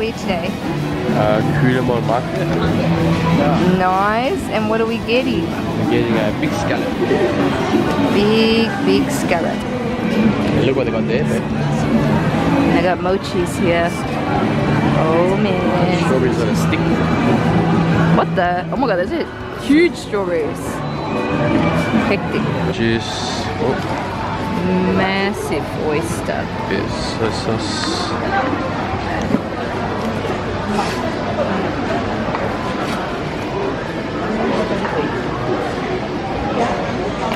we eat today? Kuromon market. Nice. And what are we getting? I'm getting a big scallop. Big scallop. Look what they got there, babe. And I got mochis here. Oh man. Strawberries on a stick. What the? Oh my god, those are huge strawberries. Hectic. Juice. Oh. Massive oyster. Bit of soy sauce.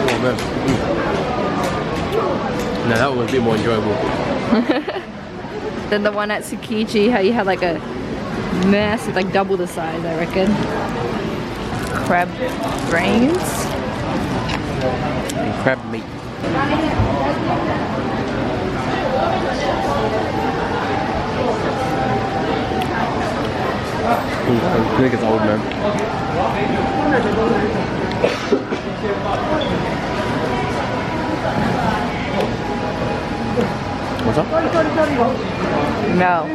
Oh man. Now that one was a bit more enjoyable. Then the one at Tsukiji, how you had like a massive, like double the size, I reckon. Crab brains. And crab meat. I think it's old, man. What's up? No.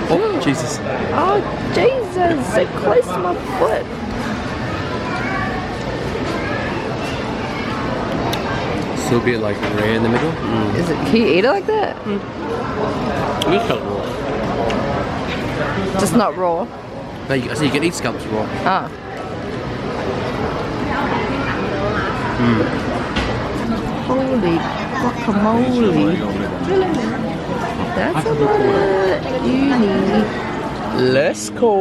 Oh, Jesus. Oh, Jesus. So close to my foot. Still a bit like rare in the middle. Is it, can you eat it like that? It is kind of raw. Just not raw. No, I said you can eat scallops raw. Ah. Holy guacamole. That's a lot of uni. Let's go.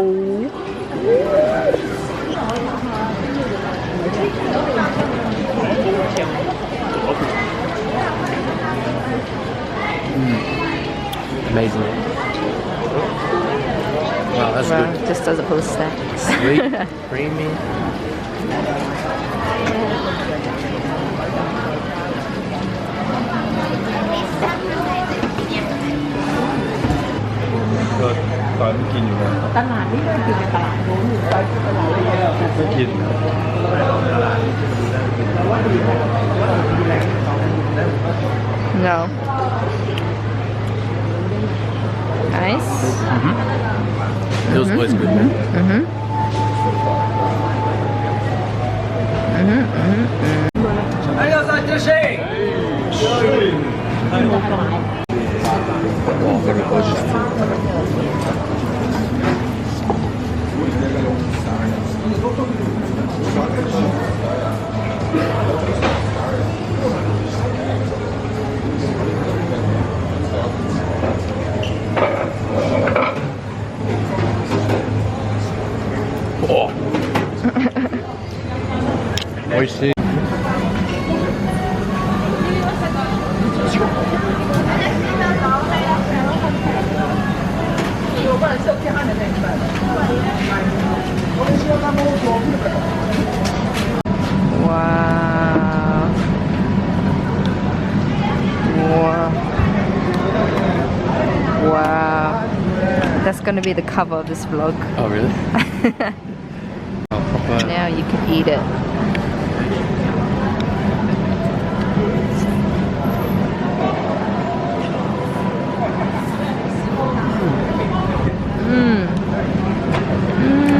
Amazing. Wow, that's good. Just as opposed to that. Sweet, creamy. No. Nice. It was always good, man. Oh, very gorgeous too. Oh. Oishii. Wow. Wow. That's gonna be the cover of this vlog. Oh, really? Oh, proper. Now you can eat it.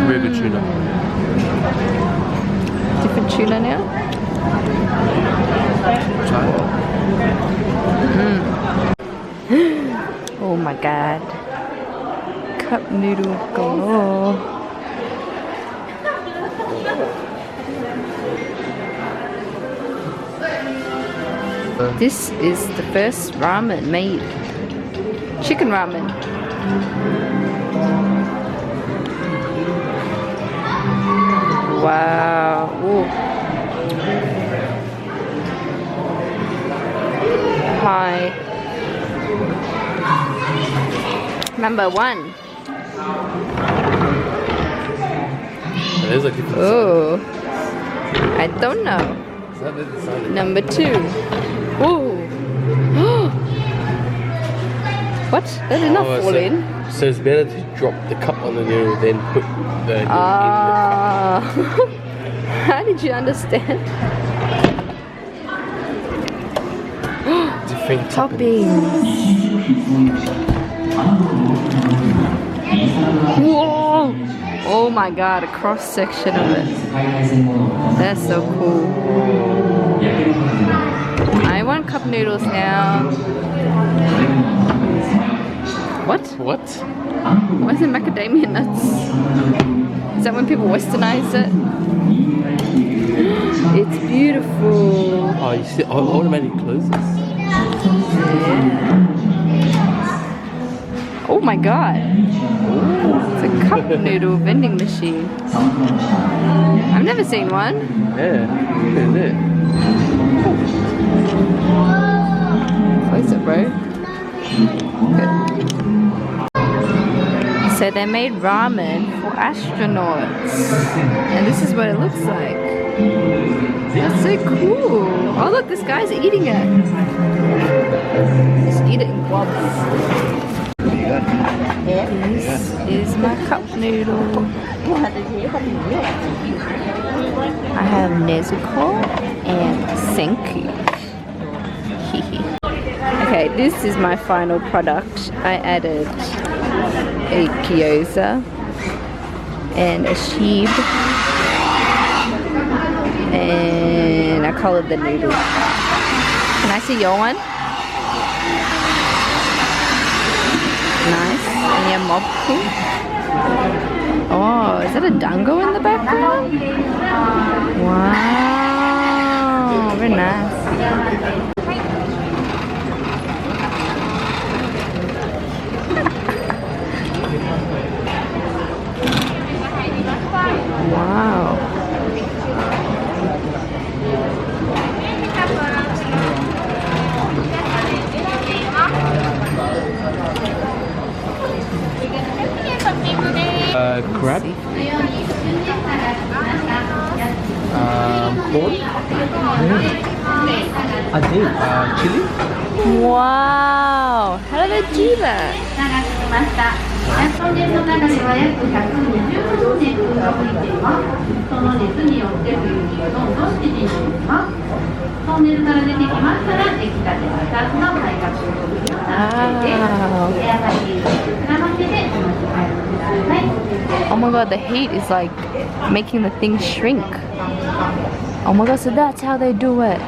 Very good tuna. Different tuna now? Try Oh my god. Cup noodle galore. This is the first ramen made. Chicken ramen. Wow. Ooh. Hi. Number one. There's a different Oh. I don't know. Is that the side? Number two. Ooh. What? That did not fall in. So it's better to drop the cup on the noodle than put the noodle Ah. How did you understand? in the cup. Different Toppings. Whoa! Oh my god, a cross section of it. That's so cool. I want cup noodles now. What? What? Why is it macadamia nuts? Is that when people westernize it? It's beautiful. Oh, you see, automatically closes. Oh my god. It's a cup noodle vending machine. I've never seen one. Yeah, look at it. Close it, bro. Good. So they made ramen for astronauts. And this is what it looks like. That's so cool. Oh look, this guy's eating it. Just eat it in globs. This is my cup noodle. I have Nezuko and Senku. Okay, this is my final product. I added a gyoza and a sheep, and I colored the noodle. Can I see your one? Nice. And your mobku. Oh, is that a dango in the background? Wow, very nice. Wow. Crab. Corn. Chili. Wow. How did they do that? Oh my god, the heat is like making the thing shrink. Oh my god, so that's how they do it.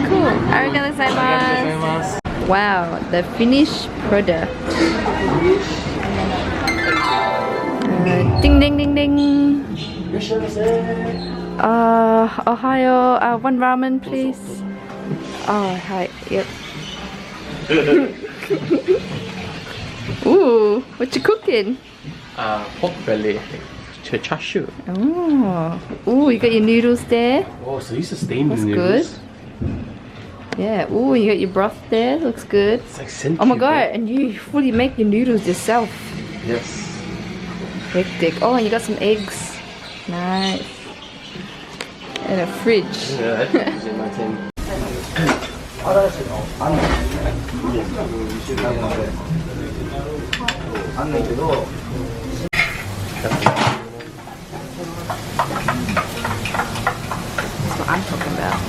Cool. Arigatou gozaimasu. Wow, the finished product. Ding ding ding ding. Ohio, one ramen please. Oh, hi. Yep. Ooh, what you cooking? Pork belly. Chashu. Oh, ooh, you got your noodles there. Oh, so these are steamed That's noodles. good. Yeah, ooh, you got your broth there. Looks good. It's like senki. Oh my god, and you fully make your noodles yourself. Yes. Hectic. Oh, and you got some eggs. Nice. And a fridge. Yeah, that's in my tin. That's what I'm talking about.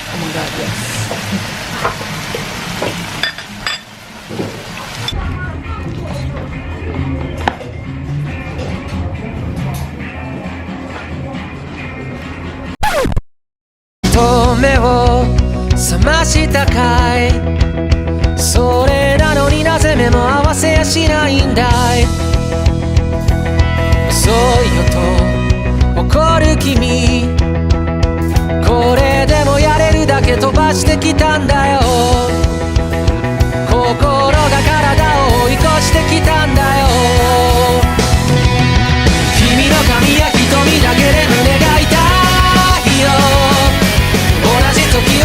Oh my god, yes.目を覚ましたかいそれなのになぜ目も合わせやしないんだい遅いよと怒る君これでもやれるだけ飛ばしてきたんだよ心が体を追い越してきたんだよ君の髪や瞳だけで胸が痛いよ同じ時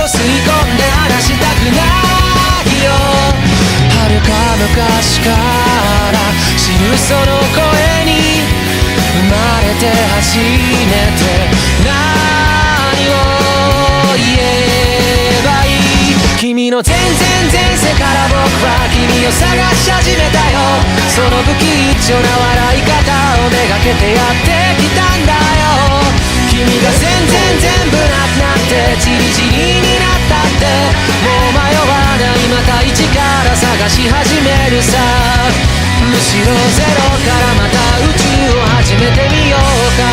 昔から知るその声に生まれて初めて何を言えばいい。君の全然前世から僕は君を探し始めたよ。その不吉祥な笑い方をめがけてやってきたんだよ。君が全部なくなってチリチリになったってもう迷わない、また一から探し始めるさ。むしろゼロからまた宇宙を始めてみようか。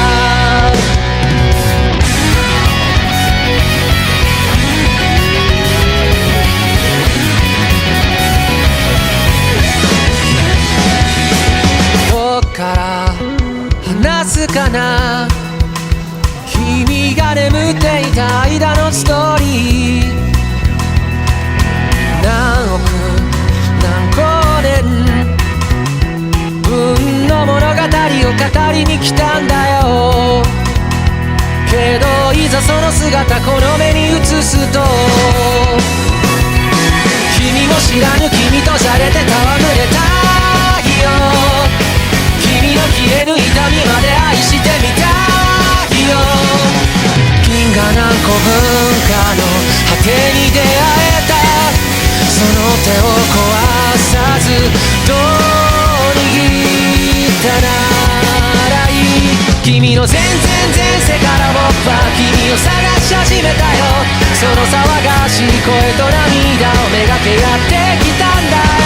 どっから話すかな、君が眠っていた間のストーリー。何億何光年分の物語を語りに来たんだよ。けどいざその姿この目に映すと、君も知らぬ君とじゃれて戯れたいよ。君の消える痛みまで愛してみたいよ。銀河何個分かの果てに出会えた、その手を壊さずどう握ったならいい。君の全然前世から僕は君を探し始めたよ。その騒がしい声と涙をめがけやってきたんだよ。